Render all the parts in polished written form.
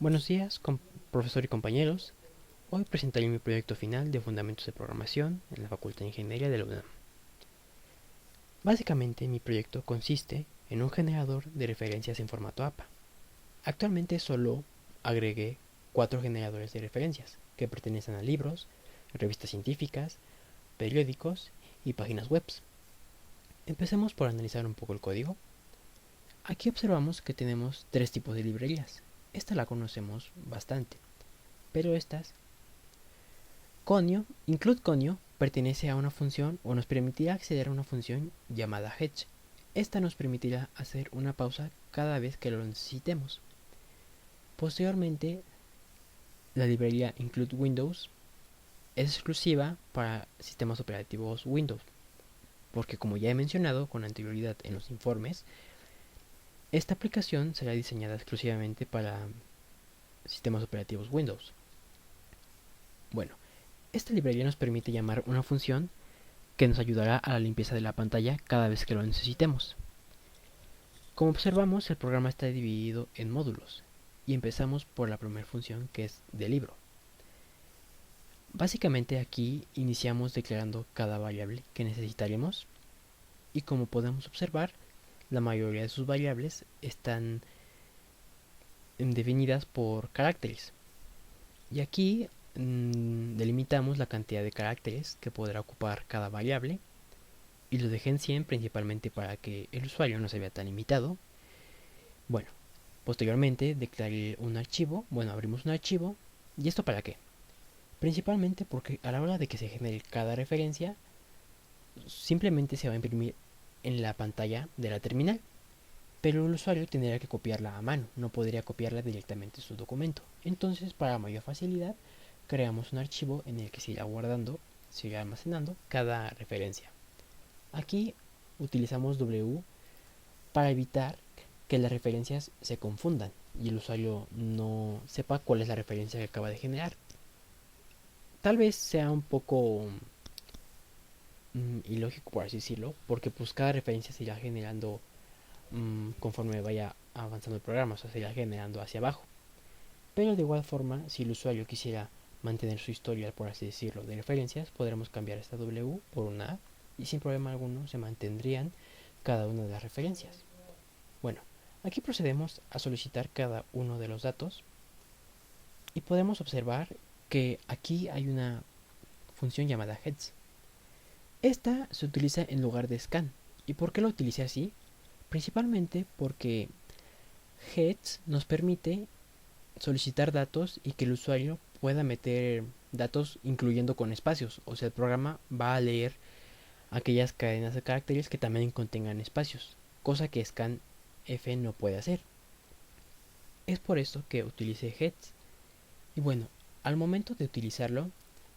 Buenos días, profesor y compañeros. Hoy presentaré mi proyecto final de Fundamentos de Programación en la Facultad de Ingeniería de la UNAM. Básicamente, mi proyecto consiste en un generador de referencias en formato APA. Actualmente solo agregué 4 generadores de referencias que pertenecen a libros, revistas científicas, periódicos y páginas web. Empecemos por analizar un poco el código. Aquí observamos que tenemos 3 tipos de librerías. Esta la conocemos bastante, pero estas include conio pertenece a una función o nos permitirá acceder a una función llamada hedge. Esta nos permitirá hacer una pausa cada vez que lo necesitemos. Posteriormente, la librería include windows es exclusiva para sistemas operativos Windows, porque como ya he mencionado con anterioridad en los informes, esta aplicación será diseñada exclusivamente para sistemas operativos Windows. Bueno, esta librería nos permite llamar una función que nos ayudará a la limpieza de la pantalla cada vez que lo necesitemos. Como observamos, el programa está dividido en módulos y empezamos por la primera función, que es de libro. Básicamente aquí iniciamos declarando cada variable que necesitaremos y como podemos observar, la mayoría de sus variables están definidas por caracteres. Y aquí delimitamos la cantidad de caracteres que podrá ocupar cada variable y lo dejé en 100 principalmente para que el usuario no se vea tan limitado. Bueno, posteriormente declaré un archivo, abrimos un archivo. ¿Y esto para qué? Principalmente porque a la hora de que se genere cada referencia, simplemente se va a imprimir en la pantalla de la terminal, pero el usuario tendría que copiarla a mano, no podría copiarla directamente en su documento. Entonces, para mayor facilidad, creamos un archivo en el que se irá guardando, se irá almacenando cada referencia. Aquí utilizamos W para evitar que las referencias se confundan y el usuario no sepa cuál es la referencia que acaba de generar. Tal vez sea un poco ilógico, por así decirlo, porque pues cada referencia se irá generando conforme vaya avanzando el programa, o sea, se irá generando hacia abajo. Pero de igual forma, si el usuario quisiera mantener su historial, por así decirlo, de referencias, podremos cambiar esta W por una A y sin problema alguno se mantendrían cada una de las referencias. Bueno, aquí procedemos a solicitar cada uno de los datos y podemos observar que aquí hay una función llamada heads. Esta se utiliza en lugar de scan. ¿Y por qué lo utilicé así? Principalmente porque heads nos permite solicitar datos y que el usuario pueda meter datos incluyendo con espacios. O sea, el programa va a leer aquellas cadenas de caracteres que también contengan espacios, cosa que scanf no puede hacer. Es por esto que utilicé heads. Y bueno, al momento de utilizarlo,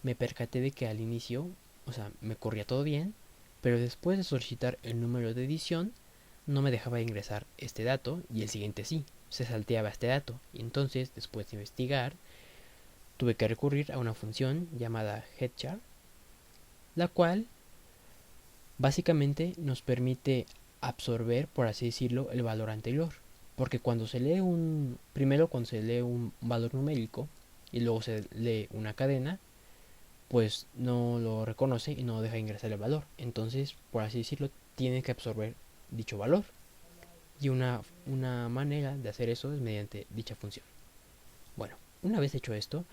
me percaté de que al inicio, o sea, me corría todo bien, pero después de solicitar el número de edición, no me dejaba ingresar este dato y el siguiente sí, se salteaba este dato. Y entonces, después de investigar, tuve que recurrir a una función llamada headchar, la cual básicamente nos permite absorber, por así decirlo, el valor anterior. Porque cuando se lee primero cuando se lee un valor numérico y luego se lee una cadena, pues no lo reconoce y no deja ingresar el valor. Entonces, por así decirlo, tiene que absorber dicho valor. Y una manera de hacer eso es mediante dicha función. Bueno, una vez hecho esto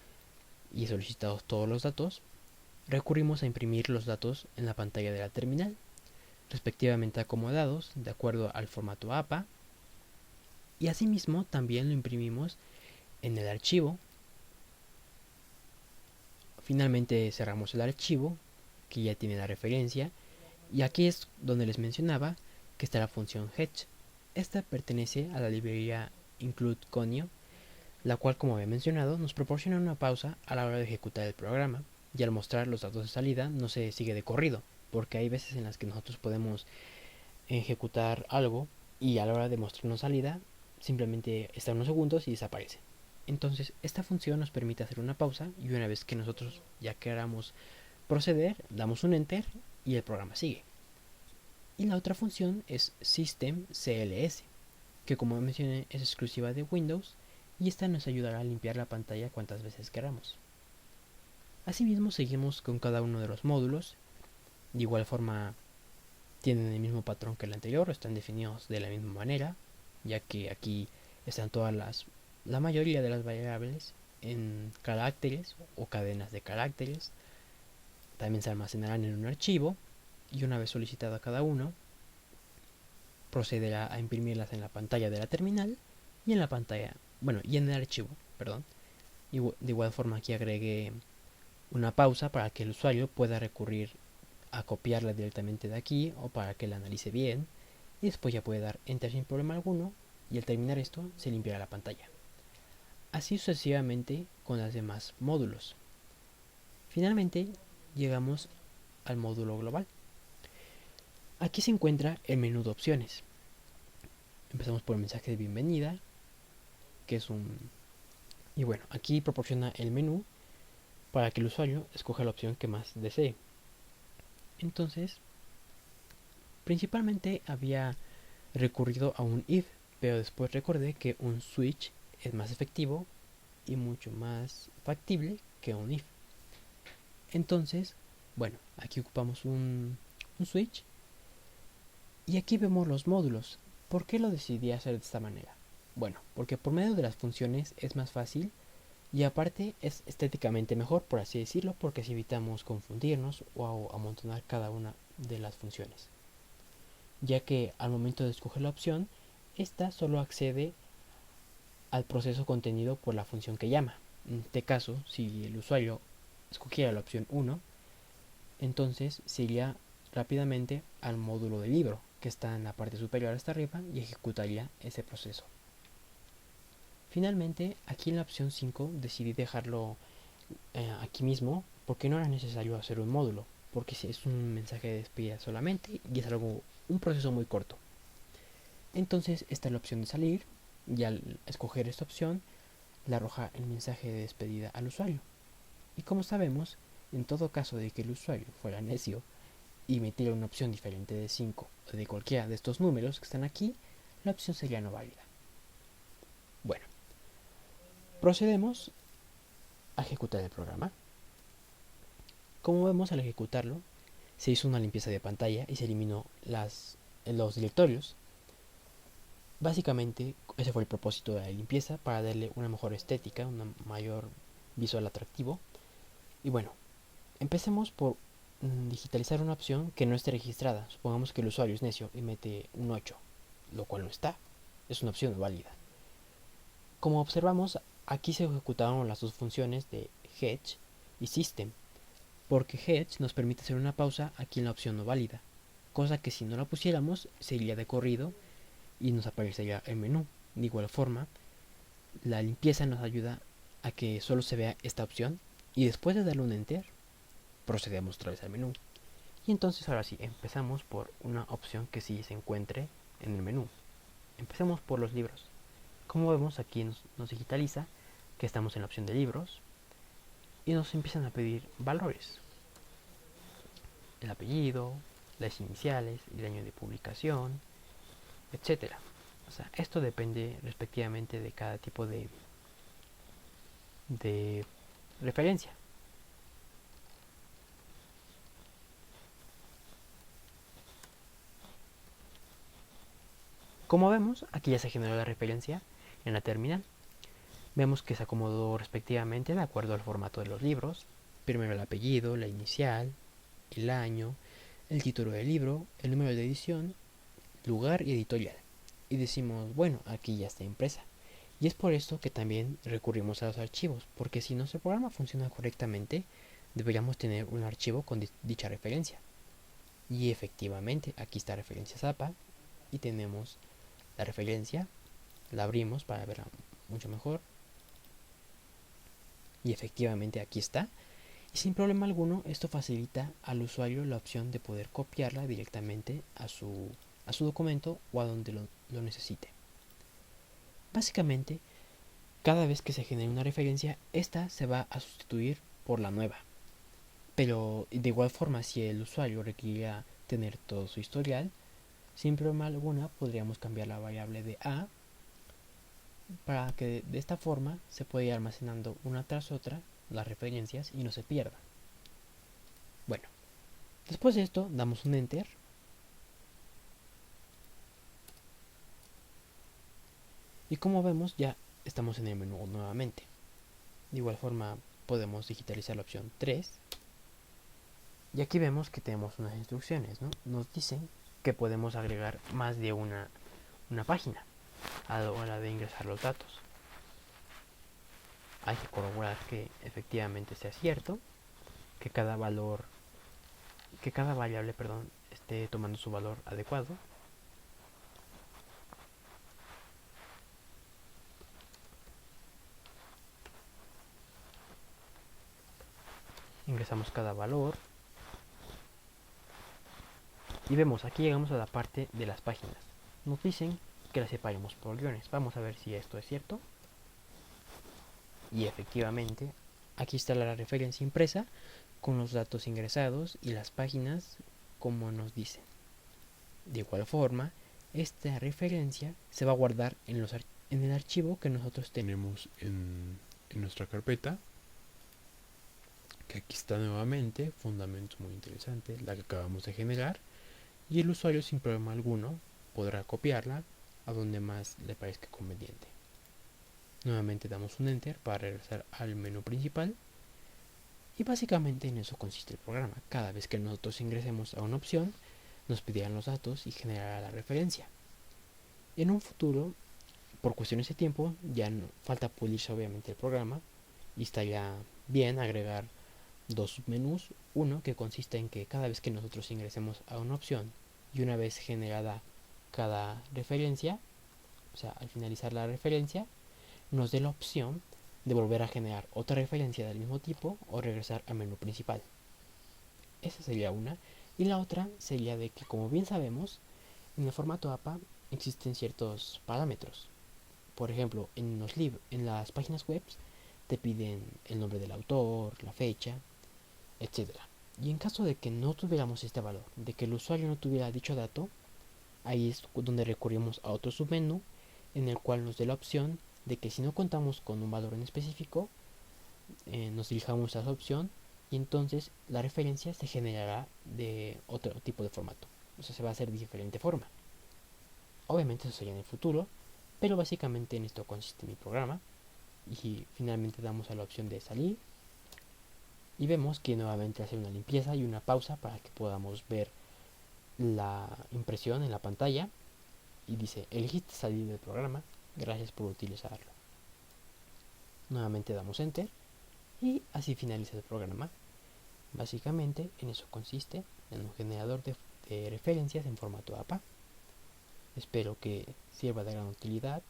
y solicitados todos los datos, recurrimos a imprimir los datos en la pantalla de la terminal, respectivamente acomodados de acuerdo al formato APA, y asimismo también lo imprimimos en el archivo. Finalmente cerramos el archivo, que ya tiene la referencia, y aquí es donde les mencionaba que está la función hedge. Esta pertenece a la librería include conio, la cual, como había mencionado, nos proporciona una pausa a la hora de ejecutar el programa, y al mostrar los datos de salida no se sigue de corrido, porque hay veces en las que nosotros podemos ejecutar algo y a la hora de mostrarnos salida simplemente está unos segundos y desaparece. Entonces esta función nos permite hacer una pausa y una vez que nosotros ya queramos proceder, damos un enter y el programa sigue. Y la otra función es systemcls, que como mencioné es exclusiva de Windows y esta nos ayudará a limpiar la pantalla cuantas veces queramos. Asimismo, seguimos con cada uno de los módulos. De igual forma, tienen el mismo patrón que el anterior, están definidos de la misma manera, ya que aquí están la mayoría de las variables en caracteres o cadenas de caracteres. También se almacenarán en un archivo y una vez solicitado a cada uno, procederá a imprimirlas en la pantalla de la terminal y en la pantalla, bueno, y en el archivo, perdón. Y de igual forma aquí agregué una pausa para que el usuario pueda recurrir a copiarla directamente de aquí o para que la analice bien y después ya puede dar enter sin problema alguno y al terminar esto se limpiará la pantalla. Así sucesivamente con los demás módulos. Finalmente llegamos al módulo global. Aquí se encuentra el menú de opciones. Empezamos por el mensaje de bienvenida, que es un... Y bueno, aquí proporciona el menú para que el usuario escoja la opción que más desee. Entonces, principalmente había recurrido a un if, pero después recordé que un switch es más efectivo y mucho más factible que un if. Entonces, bueno, aquí ocupamos un switch y aquí vemos los módulos. ¿Por qué lo decidí hacer de esta manera? Bueno, porque por medio de las funciones es más fácil y aparte es estéticamente mejor, por así decirlo, porque así evitamos confundirnos o amontonar cada una de las funciones. Ya que al momento de escoger la opción, esta solo accede al proceso contenido por la función que llama. En este caso, si el usuario escogiera la opción 1, entonces se iría rápidamente al módulo del libro, que está en la parte superior hasta arriba, y ejecutaría ese proceso. Finalmente, aquí en la opción 5 decidí dejarlo aquí mismo porque no era necesario hacer un módulo, porque es un mensaje de despedida solamente y es un proceso muy corto. Entonces está la opción de salir y al escoger esta opción le arroja el mensaje de despedida al usuario. Y como sabemos, en todo caso de que el usuario fuera necio y metiera una opción diferente de 5 o de cualquiera de estos números que están aquí, la opción sería no válida. Bueno, procedemos a ejecutar el programa. Como vemos, al ejecutarlo, se hizo una limpieza de pantalla y se eliminó los directorios. Básicamente, ese fue el propósito de la limpieza, para darle una mejor estética, un mayor visual atractivo. Y bueno, empecemos por digitalizar una opción que no esté registrada. Supongamos que el usuario es necio y mete un 8, lo cual no está. Es una opción válida. Como observamos, aquí se ejecutaron las dos funciones de Hedge y System, porque Hedge nos permite hacer una pausa aquí en la opción no válida, cosa que si no la pusiéramos se iría de corrido y nos aparecería el menú. De igual forma, la limpieza nos ayuda a que solo se vea esta opción y después de darle un enter, procedemos otra vez al menú. Y entonces ahora sí, empezamos por una opción que sí se encuentre en el menú. Empecemos por los libros. Como vemos, aquí nos digitaliza que estamos en la opción de libros y nos empiezan a pedir valores: el apellido, las iniciales, el año de publicación, etcétera. O sea, esto depende respectivamente de cada tipo de referencia. Como vemos, aquí ya se generó la referencia en la terminal. Vemos que se acomodó respectivamente de acuerdo al formato de los libros. Primero el apellido, la inicial, el año, el título del libro, el número de edición, lugar y editorial. Y decimos, bueno, aquí ya está impresa. Y es por esto que también recurrimos a los archivos, porque si nuestro programa funciona correctamente, deberíamos tener un archivo con dicha referencia. Y efectivamente, aquí está referencia ZAPA y tenemos la referencia, la abrimos para verla mucho mejor. Y efectivamente aquí está. Y sin problema alguno, esto facilita al usuario la opción de poder copiarla directamente a su documento o a donde lo necesite. Básicamente, cada vez que se genere una referencia, esta se va a sustituir por la nueva. Pero de igual forma, si el usuario requiriera tener todo su historial, sin problema alguna podríamos cambiar la variable de A para que de esta forma se pueda ir almacenando una tras otra las referencias y no se pierda. Bueno, después de esto damos un enter y como vemos ya estamos en el menú nuevamente. De igual forma podemos digitalizar la opción 3 y aquí vemos que tenemos unas instrucciones, ¿no? Nos dicen que podemos agregar más de una página a la hora de ingresar los datos. Hay que corroborar que efectivamente sea cierto, que cada variable, esté tomando su valor adecuado. Ingresamos cada valor y vemos, aquí llegamos a la parte de las páginas. Nos dicen que las separemos por guiones. Vamos a ver si esto es cierto. Y efectivamente, aquí está la referencia impresa con los datos ingresados y las páginas como nos dicen. De igual forma, esta referencia se va a guardar en el archivo que nosotros tenemos en nuestra carpeta, que aquí está nuevamente, fundamentos muy interesantes, la que acabamos de generar, y el usuario sin problema alguno podrá copiarla a donde más le parezca conveniente. Nuevamente damos un enter para regresar al menú principal y básicamente en eso consiste el programa. Cada vez que nosotros ingresemos a una opción, nos pedirán los datos y generará la referencia. En un futuro, por cuestiones de tiempo, ya no falta pulirse obviamente el programa y estaría bien agregar dos submenús. Uno que consiste en que cada vez que nosotros ingresemos a una opción y una vez generada cada referencia, o sea, al finalizar la referencia, nos dé la opción de volver a generar otra referencia del mismo tipo o regresar al menú principal. Esa sería una. Y la otra sería de que, como bien sabemos, en el formato APA existen ciertos parámetros. Por ejemplo, en las páginas web te piden el nombre del autor, la fecha, etcétera. Y en caso de que no tuviéramos este valor, de que el usuario no tuviera dicho dato, ahí es donde recurrimos a otro submenú en el cual nos dé la opción de que si no contamos con un valor en específico, nos dirijamos a esa opción y entonces la referencia se generará de otro tipo de formato. O sea, se va a hacer de diferente forma. Obviamente eso sería en el futuro, pero básicamente en esto consiste mi programa. Y finalmente damos a la opción de salir y vemos que nuevamente hace una limpieza y una pausa para que podamos ver la impresión en la pantalla y dice elegiste salir del programa, gracias por utilizarlo. Nuevamente damos enter y así finaliza el programa. Básicamente en eso consiste, en un generador de referencias en formato APA. Espero que sirva de gran utilidad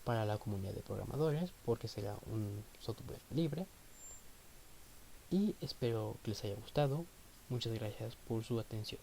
para la comunidad de programadores porque será un software libre y espero que les haya gustado. Muchas gracias por su atención.